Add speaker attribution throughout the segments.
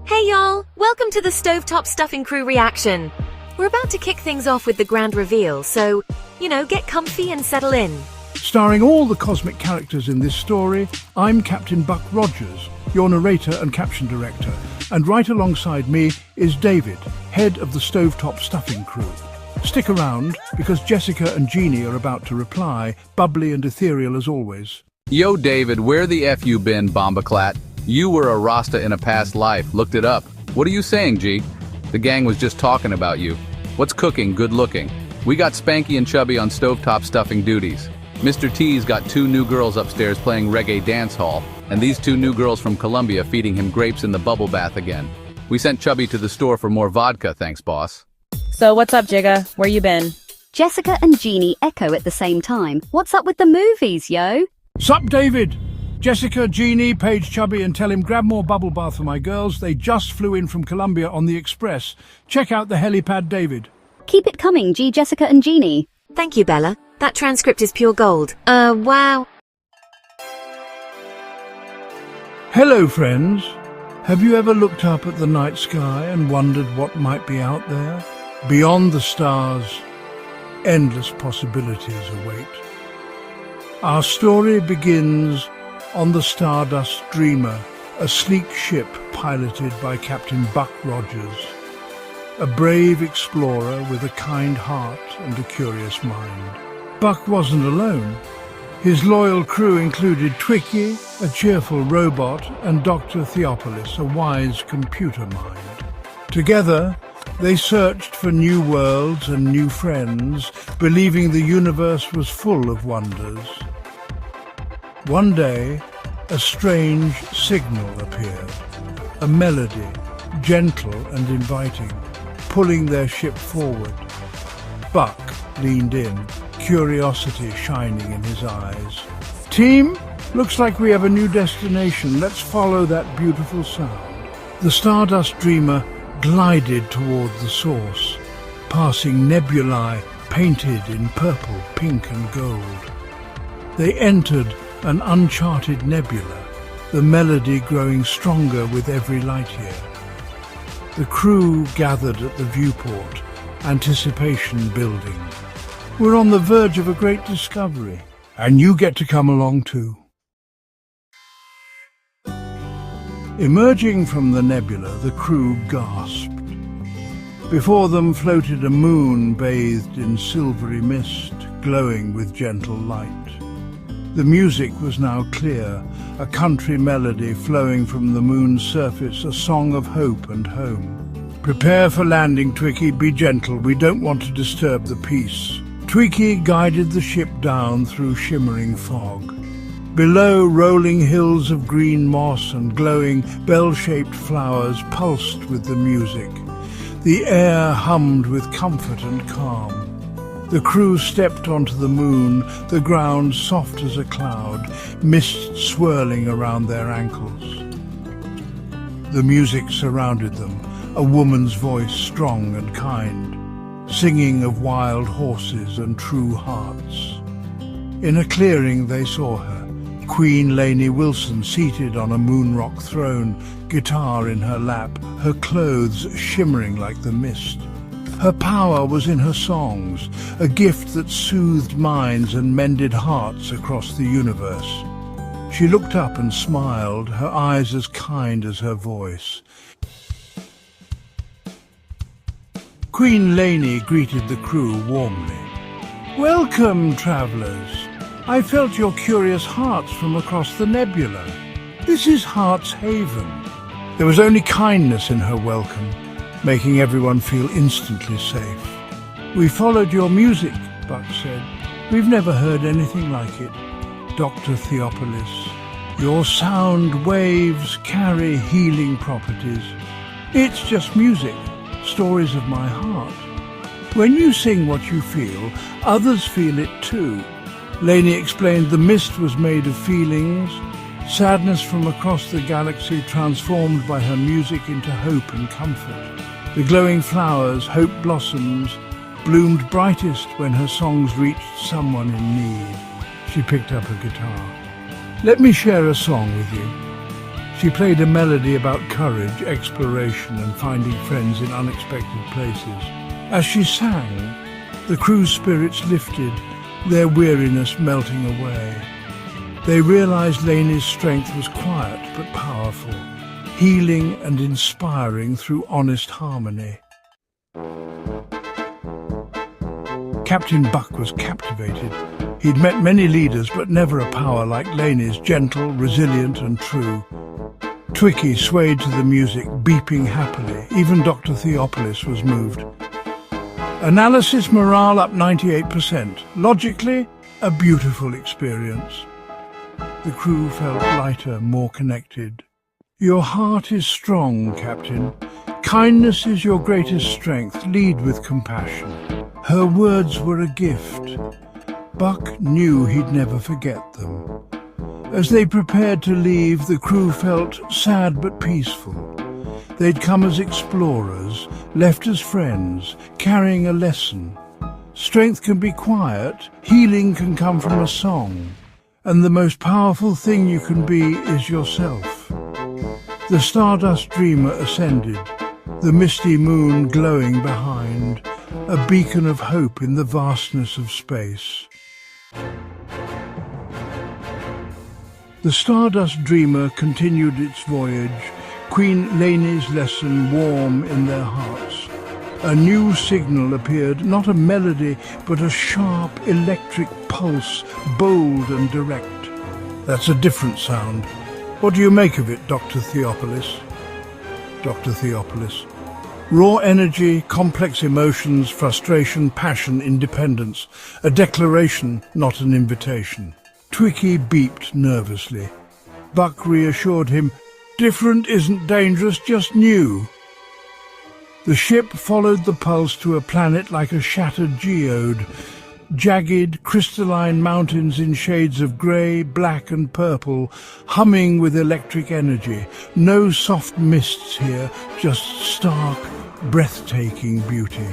Speaker 1: Hey y'all, welcome to the Stovetop Stuffing Crew reaction. We're about to kick things off with the grand reveal, so, get comfy and settle in.
Speaker 2: Starring all the cosmic characters in this story, I'm Captain Buck Rogers, your narrator and caption director, and right alongside me is David, head of the Stovetop Stuffing Crew. Stick around, because Jessica and Jeannie are about to reply, bubbly and ethereal as always.
Speaker 3: Yo, David, where the F you been, Bombaclat? You were a Rasta in a past life, looked it up. What are you saying, G? The gang was just talking about you. What's cooking, good looking? We got Spanky and Chubby on stovetop stuffing duties. Mr. T's got 2 new girls upstairs playing reggae dance hall, and these 2 new girls from Colombia feeding him grapes in the bubble bath again. We sent Chubby to the store for more vodka, thanks, boss.
Speaker 4: So what's up, Jigga? Where you been?
Speaker 5: Jessica and Jeannie echo at the same time. What's up with the movies, yo?
Speaker 2: Sup, David? Jessica, Jeannie, Paige, Chubby, and tell him grab more bubble bath for my girls. They just flew in from Colombia on the express. Check out the helipad, David.
Speaker 5: Keep it coming, G, Jessica and Jeannie.
Speaker 1: Thank you, Bella. That transcript is pure gold. Wow.
Speaker 2: Hello, friends. Have you ever looked up at the night sky and wondered what might be out there? Beyond the stars, endless possibilities await. Our story begins on the Stardust Dreamer, a sleek ship piloted by Captain Buck Rogers, a brave explorer with a kind heart and a curious mind. Buck wasn't alone. His loyal crew included Twiki, a cheerful robot, and Dr. Theopolis, a wise computer mind. Together, they searched for new worlds and new friends, believing the universe was full of wonders. One day, a strange signal appeared, a melody, gentle and inviting, pulling their ship forward. Buck leaned in, curiosity shining in his eyes. Team, looks like we have a new destination. Let's follow that beautiful sound. The Stardust Dreamer glided toward the source, passing nebulae painted in purple, pink and gold. They entered an uncharted nebula, the melody growing stronger with every light year. The crew gathered at the viewport, anticipation building. We're on the verge of a great discovery, and you get to come along too. Emerging from the nebula, the crew gasped. Before them floated a moon bathed in silvery mist, glowing with gentle light. The music was now clear, a country melody flowing from the moon's surface, a song of hope and home. Prepare for landing, Twiki. Be gentle. We don't want to disturb the peace. Twiki guided the ship down through shimmering fog. Below, rolling hills of green moss and glowing bell-shaped flowers pulsed with the music. The air hummed with comfort and calm. The crew stepped onto the moon, the ground soft as a cloud, mist swirling around their ankles. The music surrounded them, a woman's voice strong and kind, singing of wild horses and true hearts. In a clearing they saw her, Queen Lainey Wilson seated on a moonrock throne, guitar in her lap, her clothes shimmering like the mist. Her power was in her songs, a gift that soothed minds and mended hearts across the universe. She looked up and smiled, her eyes as kind as her voice. Queen Lainey greeted the crew warmly. Welcome, travellers. I felt your curious hearts from across the nebula. This is Heart's Haven. There was only kindness in her welcome, making everyone feel instantly safe. We followed your music, Buck said. We've never heard anything like it. Dr. Theopolis, your sound waves carry healing properties. It's just music, stories of my heart. When you sing what you feel, others feel it too. Lainey explained the mist was made of feelings, sadness from across the galaxy transformed by her music into hope and comfort. The glowing flowers, hope blossoms, bloomed brightest when her songs reached someone in need. She picked up a guitar. Let me share a song with you. She played a melody about courage, exploration, and finding friends in unexpected places. As she sang, the crew's spirits lifted, their weariness melting away. They realized Lainey's strength was quiet but powerful, healing and inspiring through honest harmony. Captain Buck was captivated. He'd met many leaders, but never a power like Lainey's, gentle, resilient and true. Twiki swayed to the music, beeping happily. Even Dr. Theopolis was moved. Analysis morale up 98%. Logically, a beautiful experience. The crew felt lighter, more connected. Your heart is strong, Captain. Kindness is your greatest strength. Lead with compassion. Her words were a gift. Buck knew he'd never forget them. As they prepared to leave, the crew felt sad but peaceful. They'd come as explorers, left as friends, carrying a lesson. Strength can be quiet, healing can come from a song, and the most powerful thing you can be is yourself. The Stardust Dreamer ascended, the misty moon glowing behind, a beacon of hope in the vastness of space. The Stardust Dreamer continued its voyage, Queen Lainey's lesson warm in their hearts. A new signal appeared, not a melody, but a sharp electric pulse, bold and direct. That's a different sound. What do you make of it, Dr. Theopolis? Dr. Theopolis. Raw energy, complex emotions, frustration, passion, independence. A declaration, not an invitation. Twiki beeped nervously. Buck reassured him, different isn't dangerous, just new. The ship followed the pulse to a planet like a shattered geode. Jagged, crystalline mountains in shades of grey, black and purple, humming with electric energy. No soft mists here, just stark, breathtaking beauty.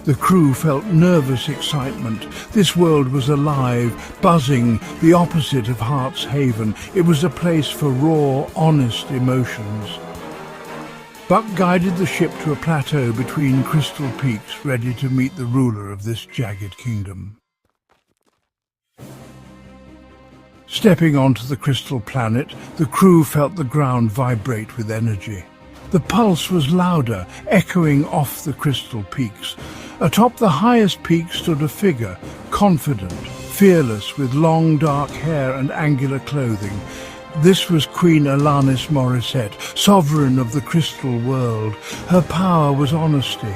Speaker 2: The crew felt nervous excitement. This world was alive, buzzing, the opposite of Heart's Haven. It was a place for raw, honest emotions. Buck guided the ship to a plateau between crystal peaks, ready to meet the ruler of this jagged kingdom. Stepping onto the crystal planet, the crew felt the ground vibrate with energy. The pulse was louder, echoing off the crystal peaks. Atop the highest peak stood a figure, confident, fearless, with long dark hair and angular clothing. This was Queen Alanis Morissette, sovereign of the crystal world. Her power was honesty.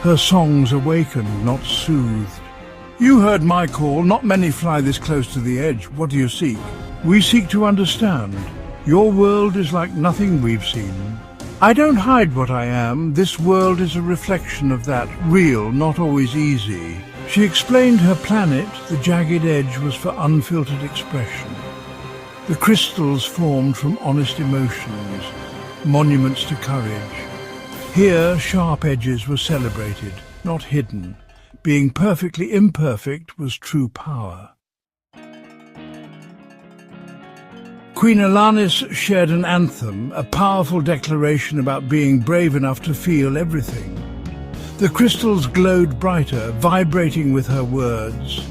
Speaker 2: Her songs awakened, not soothed. You heard my call. Not many fly this close to the edge. What do you seek? We seek to understand. Your world is like nothing we've seen. I don't hide what I am. This world is a reflection of that, real, not always easy. She explained her planet, the Jagged Edge, was for unfiltered expression. The crystals formed from honest emotions, monuments to courage. Here, sharp edges were celebrated, not hidden. Being perfectly imperfect was true power. Queen Alanis shared an anthem, a powerful declaration about being brave enough to feel everything. The crystals glowed brighter, vibrating with her words.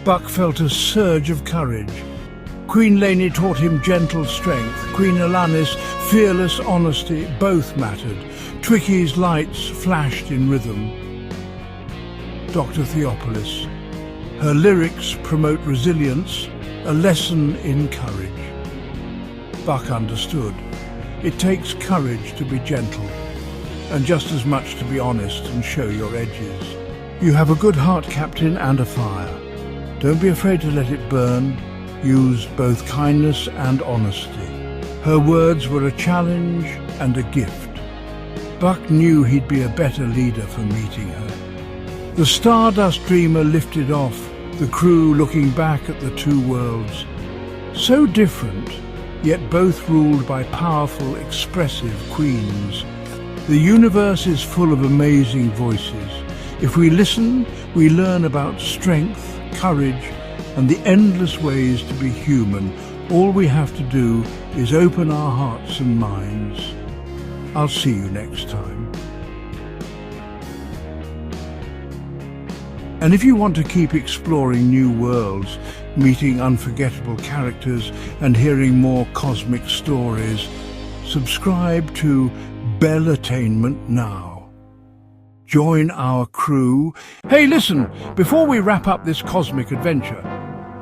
Speaker 2: Buck felt a surge of courage. Queen Lainey taught him gentle strength. Queen Alanis, fearless honesty, both mattered. Twiki's lights flashed in rhythm. Dr. Theopolis. Her lyrics promote resilience, a lesson in courage. Buck understood. It takes courage to be gentle, and just as much to be honest and show your edges. You have a good heart, Captain, and a fire. Don't be afraid to let it burn. Use both kindness and honesty. Her words were a challenge and a gift. Buck knew he'd be a better leader for meeting her. The Stardust Dreamer lifted off, the crew looking back at the two worlds. So different, yet both ruled by powerful, expressive queens. The universe is full of amazing voices. If we listen, we learn about strength, courage, and the endless ways to be human. All we have to do is open our hearts and minds. I'll see you next time. And if you want to keep exploring new worlds, meeting unforgettable characters, and hearing more cosmic stories, subscribe to Bellatainment now. Join our crew. Hey, listen, before we wrap up this cosmic adventure,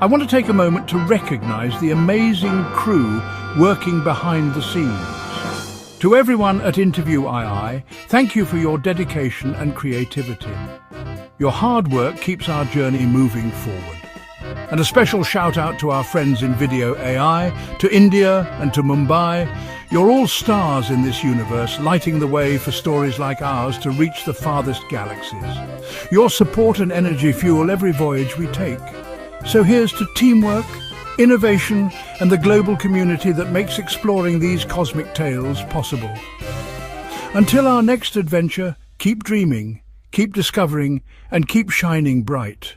Speaker 2: I want to take a moment to recognize the amazing crew working behind the scenes. To everyone at Interview II, thank you for your dedication and creativity. Your hard work keeps our journey moving forward. And a special shout out to our friends in Video AI, to India and to Mumbai. You're all stars in this universe, lighting the way for stories like ours to reach the farthest galaxies. Your support and energy fuel every voyage we take. So here's to teamwork, innovation, and the global community that makes exploring these cosmic tales possible. Until our next adventure, keep dreaming, keep discovering, and keep shining bright.